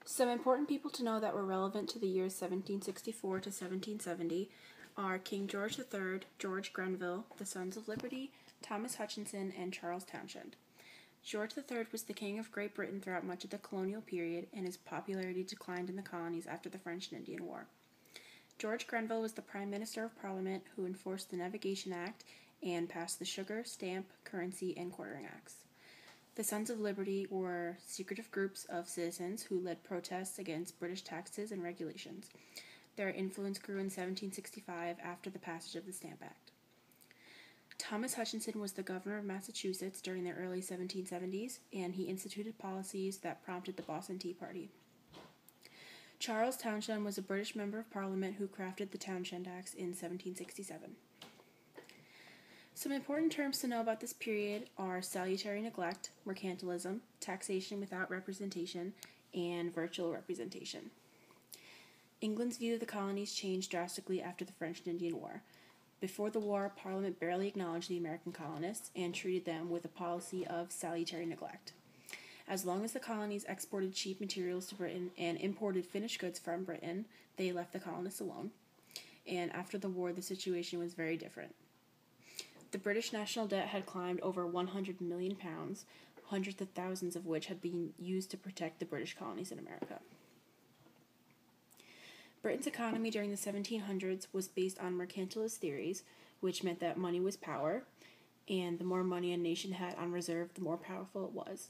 Some important people to know that were relevant to the years 1764 to 1770 are King George III, George Grenville, the Sons of Liberty, Thomas Hutchinson, and Charles Townshend. George III was the King of Great Britain throughout much of the colonial period, and his popularity declined in the colonies after the French and Indian War. George Grenville was the Prime Minister of Parliament who enforced the Navigation Act and passed the Sugar, Stamp, Currency, and Quartering Acts. The Sons of Liberty were secretive groups of citizens who led protests against British taxes and regulations. Their influence grew in 1765 after the passage of the Stamp Act. Thomas Hutchinson was the governor of Massachusetts during the early 1770s, and he instituted policies that prompted the Boston Tea Party. Charles Townshend was a British member of Parliament who crafted the Townshend Acts in 1767. Some important terms to know about this period are salutary neglect, mercantilism, taxation without representation, and virtual representation. England's view of the colonies changed drastically after the French and Indian War. Before the war, Parliament barely acknowledged the American colonists and treated them with a policy of salutary neglect. As long as the colonies exported cheap materials to Britain and imported finished goods from Britain, they left the colonists alone. And after the war, the situation was very different. The British national debt had climbed over £100 million, hundreds of thousands of which had been used to protect the British colonies in America. Britain's economy during the 1700s was based on mercantilist theories, which meant that money was power, and the more money a nation had on reserve, the more powerful it was.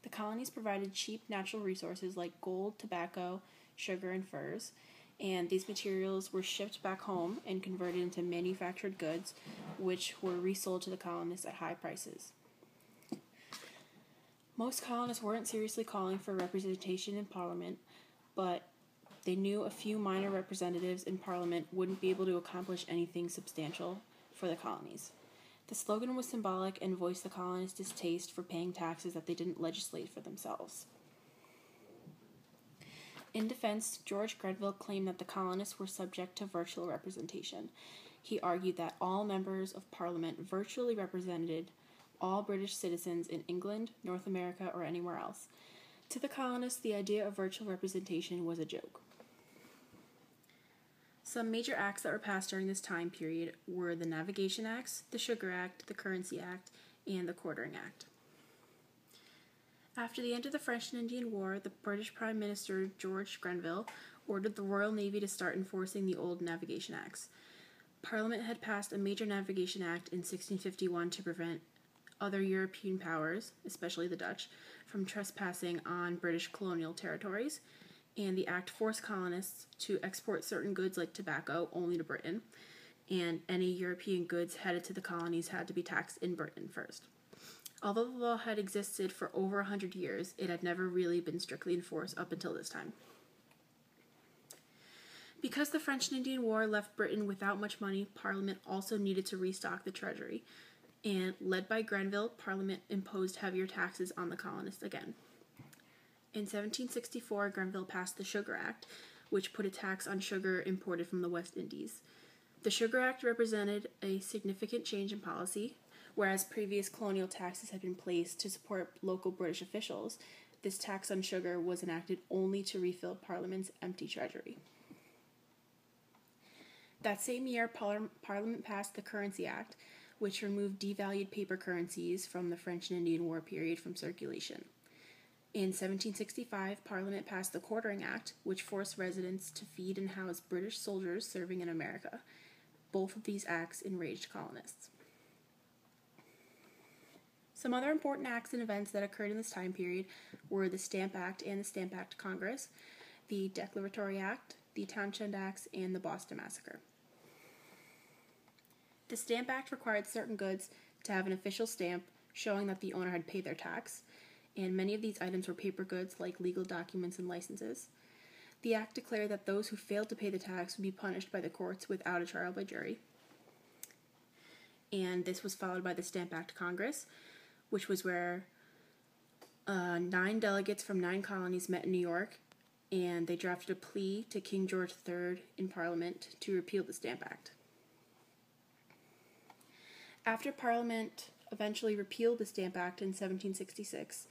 The colonies provided cheap natural resources like gold, tobacco, sugar, and furs, and these materials were shipped back home and converted into manufactured goods, which were resold to the colonists at high prices. Most colonists weren't seriously calling for representation in Parliament, but they knew a few minor representatives in Parliament wouldn't be able to accomplish anything substantial for the colonies. The slogan was symbolic and voiced the colonists' distaste for paying taxes that they didn't legislate for themselves. In defense, George Grenville claimed that the colonists were subject to virtual representation. He argued that all members of Parliament virtually represented all British citizens in England, North America, or anywhere else. To the colonists, the idea of virtual representation was a joke. Some major acts that were passed during this time period were the Navigation Acts, the Sugar Act, the Currency Act, and the Quartering Act. After the end of the French and Indian War, the British Prime Minister George Grenville ordered the Royal Navy to start enforcing the old Navigation Acts. Parliament had passed a major Navigation Act in 1651 to prevent other European powers, especially the Dutch, from trespassing on British colonial territories, and the act forced colonists to export certain goods like tobacco only to Britain, and any European goods headed to the colonies had to be taxed in Britain first. Although the law had existed for over 100 years, it had never really been strictly enforced up until this time. Because the French and Indian War left Britain without much money, Parliament also needed to restock the treasury, and led by Grenville, Parliament imposed heavier taxes on the colonists again. In 1764, Grenville passed the Sugar Act, which put a tax on sugar imported from the West Indies. The Sugar Act represented a significant change in policy. Whereas previous colonial taxes had been placed to support local British officials, this tax on sugar was enacted only to refill Parliament's empty treasury. That same year, Parliament passed the Currency Act, which removed devalued paper currencies from the French and Indian War period from circulation. In 1765, Parliament passed the Quartering Act, which forced residents to feed and house British soldiers serving in America. Both of these acts enraged colonists. Some other important acts and events that occurred in this time period were the Stamp Act and the Stamp Act Congress, the Declaratory Act, the Townshend Acts, and the Boston Massacre. The Stamp Act required certain goods to have an official stamp showing that the owner had paid their tax, and many of these items were paper goods like legal documents and licenses. The act declared that those who failed to pay the tax would be punished by the courts without a trial by jury. And this was followed by the Stamp Act Congress, which was where 9 delegates from 9 colonies met in New York, and they drafted a plea to King George III in Parliament to repeal the Stamp Act. After Parliament eventually repealed the Stamp Act in 1766,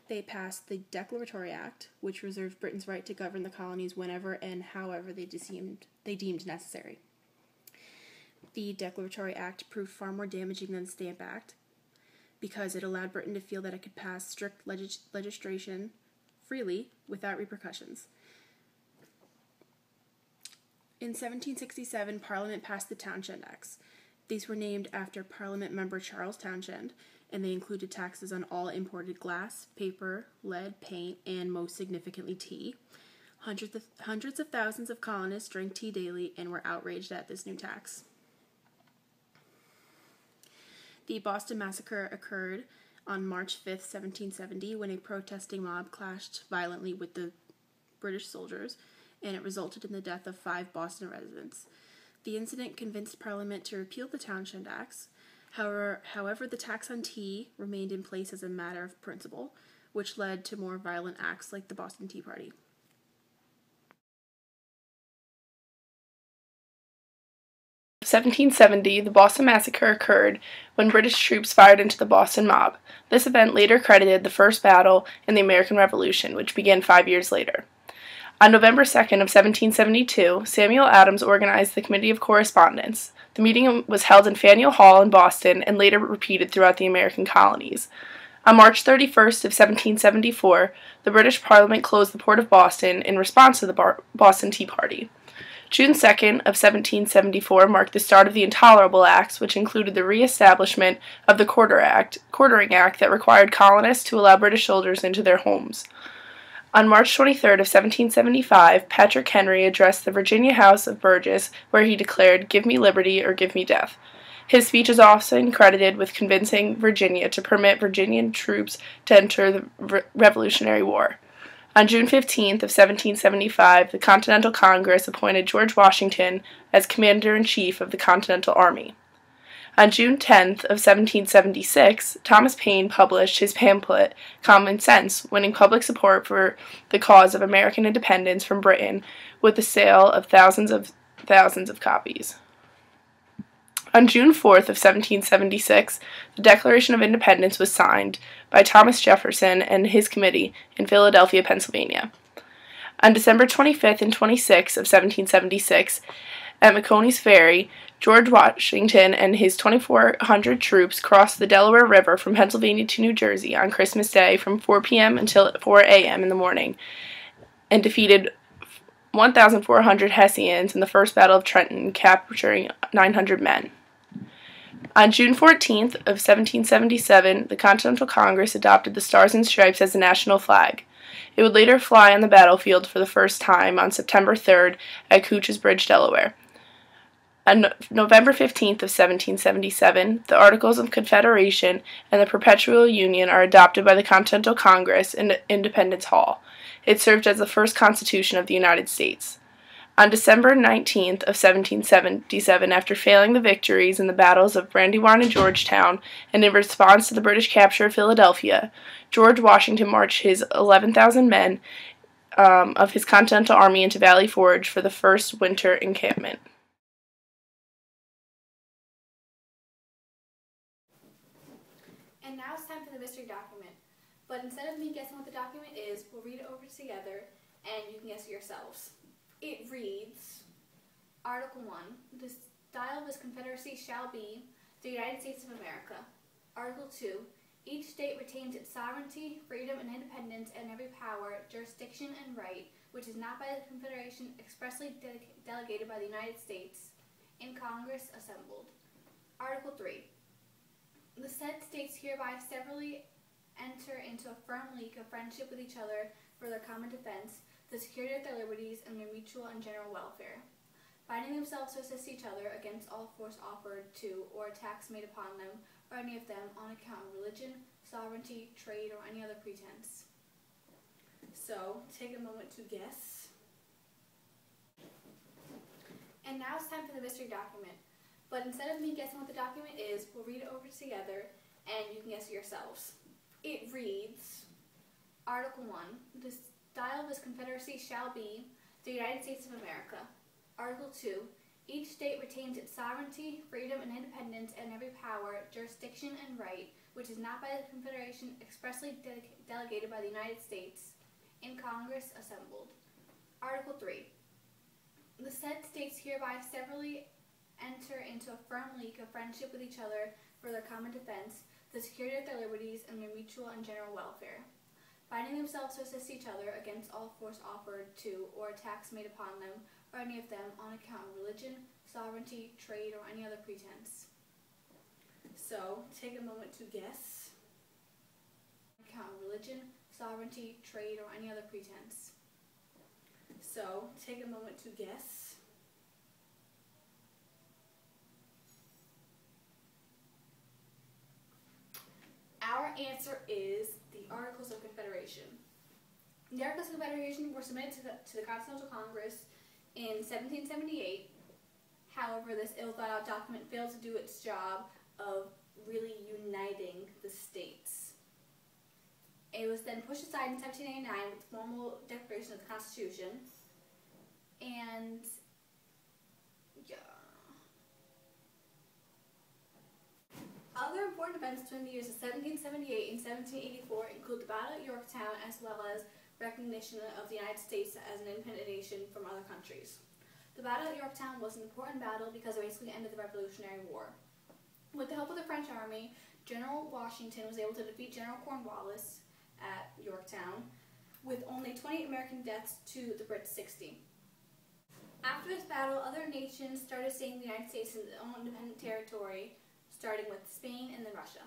They passed the Declaratory Act, which reserved Britain's right to govern the colonies whenever and however they deemed necessary. The Declaratory Act proved far more damaging than the Stamp Act because it allowed Britain to feel that it could pass strict legislation freely without repercussions. In 1767, Parliament passed the Townshend Acts. These were named after Parliament member Charles Townshend, and they included taxes on all imported glass, paper, lead, paint, and most significantly tea. Hundreds of thousands of colonists drank tea daily and were outraged at this new tax. The Boston Massacre occurred on March 5, 1770, when a protesting mob clashed violently with the British soldiers, and it resulted in the death of 5 Boston residents. The incident convinced Parliament to repeal the Townshend Acts. However, the tax on tea remained in place as a matter of principle, which led to more violent acts like the Boston Tea Party. 1770, the Boston Massacre occurred when British troops fired into the Boston mob. This event later credited the first battle in the American Revolution, which began 5 years later. On November 2nd of 1772, Samuel Adams organized the Committee of Correspondence. The meeting was held in Faneuil Hall in Boston and later repeated throughout the American colonies. On March 31st of 1774, the British Parliament closed the port of Boston in response to the Boston Tea Party. June 2nd of 1774 marked the start of the Intolerable Acts, which included the re-establishment of the Quartering Act that required colonists to allow British soldiers into their homes. On March 23rd of 1775, Patrick Henry addressed the Virginia House of Burgess, where he declared, "Give me liberty or give me death." His speech is often credited with convincing Virginia to permit Virginian troops to enter the Revolutionary War. On June 15th of 1775, the Continental Congress appointed George Washington as Commander-in-Chief of the Continental Army. On June 10th of 1776, Thomas Paine published his pamphlet, Common Sense, winning public support for the cause of American independence from Britain with the sale of thousands of copies. On June 4th of 1776, the Declaration of Independence was signed by Thomas Jefferson and his committee in Philadelphia, Pennsylvania. On December 25th and 26th of 1776, at McConey's Ferry, George Washington and his 2,400 troops crossed the Delaware River from Pennsylvania to New Jersey on Christmas Day from 4 p.m. until 4 a.m. in the morning, and defeated 1,400 Hessians in the First Battle of Trenton, capturing 900 men. On June 14th of 1777, the Continental Congress adopted the Stars and Stripes as the national flag. It would later fly on the battlefield for the first time on September 3rd at Couch's Bridge, Delaware. On November 15th of 1777, the Articles of Confederation and the Perpetual Union are adopted by the Continental Congress in Independence Hall. It served as the first Constitution of the United States. On December 19th of 1777, after failing the victories in the battles of Brandywine and Georgetown, and in response to the British capture of Philadelphia, George Washington marched his 11,000 men of his Continental Army into Valley Forge for the first winter encampment. And now it's time for the mystery document. But instead of me guessing what the document is, we'll read it over together, and you can guess it yourselves. It reads, Article 1, the style of this confederacy shall be the United States of America. Article 2, each state retains its sovereignty, freedom, and independence, and every power, jurisdiction, and right, which is not by the Confederation expressly delegated by the United States, in Congress assembled. Article 3, the said states hereby severally enter into a firm league of friendship with each other for their common defense, the security of their liberties, and their mutual and general welfare, binding themselves to assist each other against all force offered to or attacks made upon them or any of them on account of religion, sovereignty, trade, or any other pretense. So, take a moment to guess. And now it's time for the mystery document. But instead of me guessing what the document is, we'll read it over together, and you can guess it yourselves. It reads, Article 1, the style of this confederacy shall be the United States of America. Article 2, Each state retains its sovereignty, freedom, and independence, and every power, jurisdiction, and right, which is not by the Confederation expressly delegated by the United States, in Congress assembled. Article 3. The said states hereby severally enter into a firm league of friendship with each other for their common defense, the security of their liberties, and their mutual and general welfare, binding themselves to assist each other against all force offered to or attacks made upon them or any of them on account of religion, sovereignty, trade, or any other pretense. So, take a moment to guess. On account of religion, sovereignty, trade, or any other pretense. So, take a moment to guess. Our answer is the Articles of Confederation. The Articles of Confederation were submitted to the Continental Congress in 1778. However, this ill-thought-out document failed to do its job of really uniting the states. It was then pushed aside in 1789 with the formal declaration of the Constitution. And other important events between the years of 1778 and 1784 include the Battle of Yorktown, as well as recognition of the United States as an independent nation from other countries. The Battle of Yorktown was an important battle because it basically ended the Revolutionary War. With the help of the French army, General Washington was able to defeat General Cornwallis at Yorktown, with only 20 American deaths to the Brits' 60. After this battle, other nations started seeing the United States as their own independent territory, starting with Spain and then Russia.